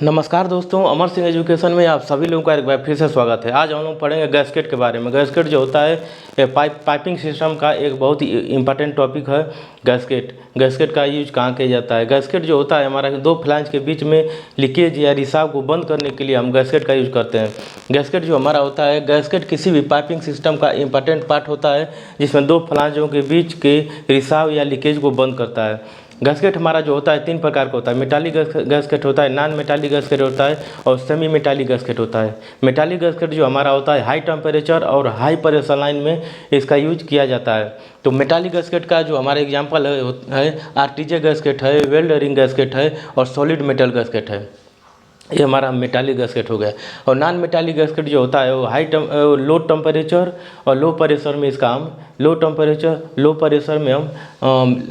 नमस्कार दोस्तों, अमर सिंह एजुकेशन में आप सभी लोगों का एक बार फिर से स्वागत है। आज हम लोग पढ़ेंगे गैस्केट के बारे में। गैस्केट जो होता है ये पाइपिंग सिस्टम का एक बहुत ही इम्पॉर्टेंट टॉपिक है। गैस्केट का यूज कहाँ किया जाता है। गैस्केट जो होता है हमारा दो फ्लैंज के बीच में लीकेज या रिसाव को बंद करने के लिए हम गैस्केट का यूज करते हैं। गैस्केट जो हमारा होता है, गैस्केट किसी भी पाइपिंग सिस्टम का इम्पॉर्टेंट पार्ट होता है जिसमें दो फ्लैंजों के बीच के रिसाव या लीकेज को बंद करता है। गैस्केट हमारा जो होता है तीन प्रकार का होता है। मेटालिक गैस्केट होता है, नॉन मेटालिक गैस्केट होता है और सेमी मेटालिक गैस्केट होता है। मेटालिक गैस्केट जो हमारा होता है हाई टेम्परेचर और हाई प्रेशर लाइन में इसका यूज किया जाता है। तो मेटालिक गैस्केट का जो हमारा एग्जांपल है आरटीजे गैस्केट है, वेल्ड रिंग गैस्केट है और सॉलिड मेटल गैस्केट है। ये हमारा मेटालिक गैस्केट हो गया। और नॉन मेटालिक गैस्केट जो होता है वो लो टेम्परेचर और लो प्रेशर में इसका हम लो टेम्परेचर लो प्रेशर में हम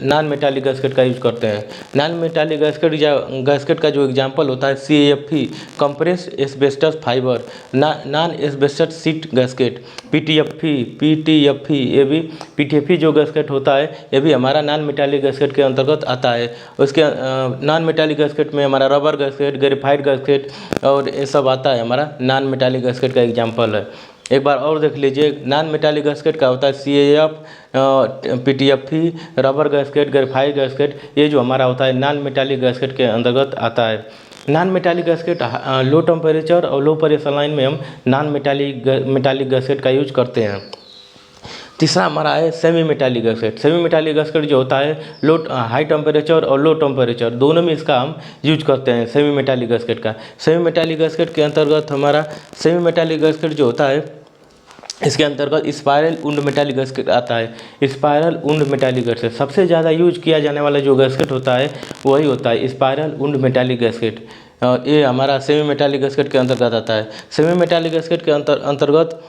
नॉन मेटालिक गैस्केट का यूज करते हैं। नॉन मेटालिक गैस्केट का जो एग्जांपल होता है CAFE compressed asbestos fibre, non asbestos sheet gasket, PTFE ये भी PTFE जो गैस्केट होता है ये भी हमारा नॉन मेटालिक गैस्केट के अंतर्गत आता है। उसके नॉन मेटालिक गैस्केट में हमारा रबर गैस्केट, ग्रेफाइट गैस्केट और ये सब आता है, हमारा नॉन मेटालिक गैस्केट का एग्जांपल है। एक बार और देख लीजिए, नॉन मेटालिक गैस्केट का होता है CAF, PTFE, rubber gasket, graphite gasket, ये जो हमारा होता है नॉन मेटालिक गैस्केट के अंतर्गत आता है। Non metallic gasket low temperature और लो प्रेशर लाइन में हम नॉन मेटालिक गैस्केट का यूज करते हैं। तीसरा हमारा है semi metallic gasket. Semi metallic gasket जो होता है हाई टेम्परेचर और लो टेम्परेचर दोनों में इसका हम यूज करते हैं सेमी मेटालिक गैस्केट का। सेमी मेटालिक गैस्केट के अंतर्गत हमारा सेमी मेटालिक गैस्केट जो होता है इसके अंतर्गत स्पाइरल वुंड मेटालिक गैस्केट आता है। स्पाइरल वुंड मेटालिक गैस्केट सबसे ज़्यादा यूज किया जाने वाला जो गैस्केट होता है वही होता है स्पाइरल वुंड मेटालिक गैस्केट। ये हमारा सेमी मेटालिक गैस्केट के अंतर्गत आता है। सेमी मेटालिक गैस्केट के अंतर्गत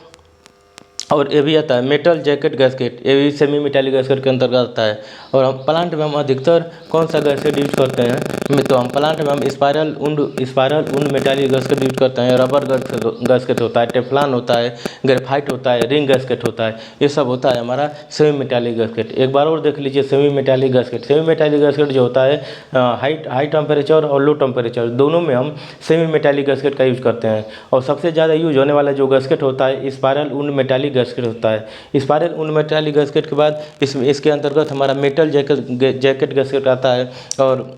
और ये भी आता है मेटल जैकेट गैस्केट, ये भी सेमी मेटालिक गैस्केट के अंतर्गत आता है। और हम प्लांट में हम अधिकतर कौन सा गैस्केट यूज करते हैं, तो हम प्लांट में हम spiral wound metallic gasket use करते हैं। रबर गैस्केट होता है, टेफ्लॉन होता है, ग्रेफाइट होता है, रिंग गैस्केट होता है, ये सब होता है हमारा सेमी मेटालिक गैस्केट। एक बार और देख लीजिए semi metallic gasket. Semi metallic gasket जो होता है हाई टेम्परेचर और लो टेम्परेचर दोनों में हम सेमी मेटालिक गैस्केट का यूज करते हैं। और सबसे ज़्यादा यूज होने वाला जो गैस्केट होता है स्पाइरल वुंड मेटालिक गैस्केट होता है। स्पाइरल वुंड मेटालिक गैस्केट के बाद इसके अंतर्गत हमारा मेटल जैकेट गैस्केट आता है और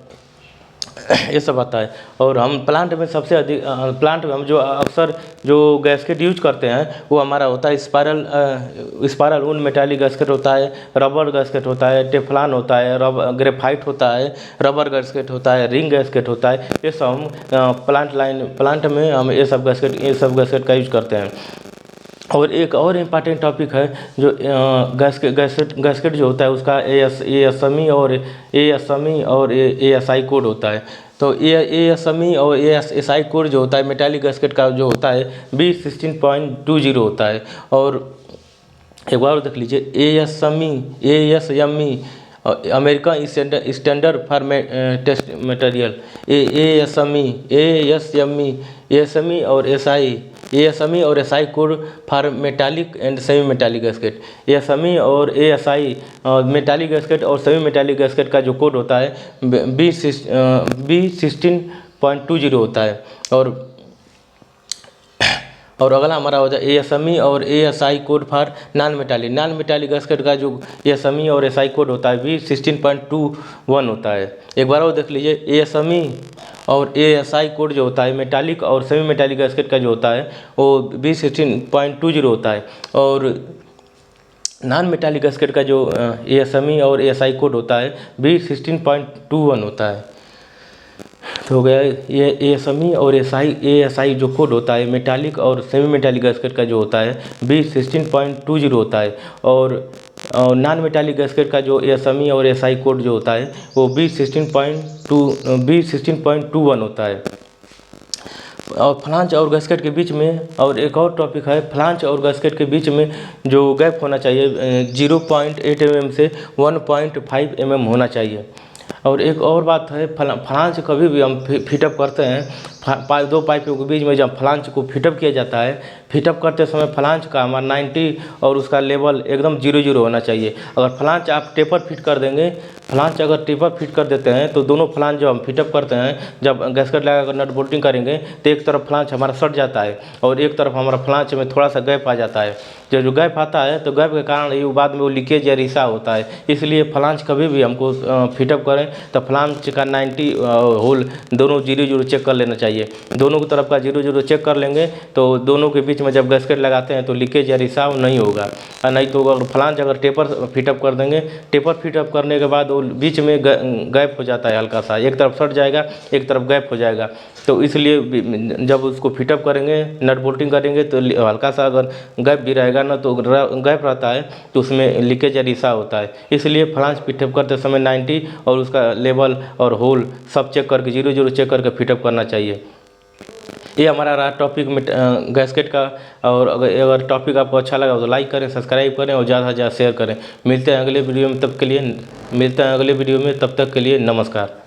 ये सब आता है। और हम प्लांट में सबसे अधिक प्लांट में हम जो अक्सर जो गैस्केट यूज करते हैं वो हमारा होता है स्पाइरल वुंड मेटालिक गैस्केट होता है, रबर गैस्केट होता है, टेफ्लॉन होता है, ग्रेफाइट होता है, रबर गैस्केट होता है, रिंग गैस्केट होता है। ये सब हम प्लांट में हम ये सब गैस्केट का यूज करते हैं। और एक और इम्पॉर्टेंट टॉपिक है जो गैस्केट जो होता है उसका ASME और ASI कोड होता है। तो ASME और ASI कोड जो होता है मेटालिक गैस्केट का जो होता है B16.20 होता है। और एक बार देख लीजिए ASME American standard for test material, ASME और ASME और SI code for metallic and semi metallic gasket. ASME और ASI मेटालिक गैस्केट और सेमी मेटालिक गैस्केट का जो कोड होता है B16.20 होता है। और अगला हमारा हो जाए ASME और ASI code for non metallic gasket का जो ASME और SI कोड होता है B16.21 होता है। एक बार और देख लीजिए ASME और ASI कोड जो होता है मेटालिक और सेमी मेटालिक गैस्केट का जो होता है वो B16.20 होता है। और नॉन मेटालिक गैस्केट का जो ASME और ASI कोड होता है B16.21 होता है। तो हो गया ये ASME और ASI जो कोड होता है मेटालिक और सेमी मेटालिक गैस्केट का जो होता है B16.20 होता है। और नॉन मेटालिक गैस्केट का जो ASME और ASI कोड जो होता है वो B16.21 होता है। और फ्लांज और गैस्केट के बीच में और एक और टॉपिक है, फ्लांज और गैस्केट के बीच में जो गैप होना चाहिए 0.8 mm से 1.5 mm होना चाहिए। और एक और बात है, फ्लांज कभी भी हम फिटअप करते हैं दो पाइपों के बीच में जब फ्लांज को फिटअप किया जाता है फिटअप करते समय फ्लांज का हमारा 90 और उसका लेवल एकदम 0 होना चाहिए। अगर फ्लांज आप टेपर फिट कर देंगे, फ्लांज अगर टेपर फिट कर देते हैं तो दोनों फ्लांज जो हम फिटअप करते हैं, जब गैस्केट लगा कर नट बोल्टिंग करेंगे तो एक तरफ फ्लांज हमारा सट जाता है और एक तरफ हमारा फ्लांज में थोड़ा सा गैप आ जाता है। जो गैप आता है तो गैप के कारण ये बाद में वो लीकेज या रिसा होता है। इसलिए फ्लांज कभी भी हमको फिटअप करें तो फ्लांज का 90 होल दोनों 0 चेक कर लेना चाहिए। दोनों की तरफ का 0 चेक कर लेंगे तो दोनों के बीच में जब गैस्केट लगाते हैं तो लीकेज या रिसाव नहीं होगा। नहीं तो अगर फ्लांज अगर टेपर फिटअप कर देंगे, टेपर फिटअप करने के बाद वो बीच में गैप हो जाता है, हल्का सा एक तरफ सट जाएगा, एक तरफ गैप हो जाएगा। तो इसलिए जब उसको फिटअप करेंगे, नट बोल्टिंग करेंगे तो हल्का सा अगर गैप भी रहेगा ना, तो गैप रहता है तो उसमें लीकेज या रिसा होता है। इसलिए फ्लांज फिटअप करते समय 90 और उसका लेवल और होल सब चेक करके 0 चेक करके फिटअप करना चाहिए। ये हमारा रहा टॉपिक में गैस्केट का। और अगर टॉपिक आपको अच्छा लगा तो लाइक करें, सब्सक्राइब करें और ज़्यादा से ज़्यादा शेयर करें। मिलते हैं अगले वीडियो में, तब तक के लिए नमस्कार।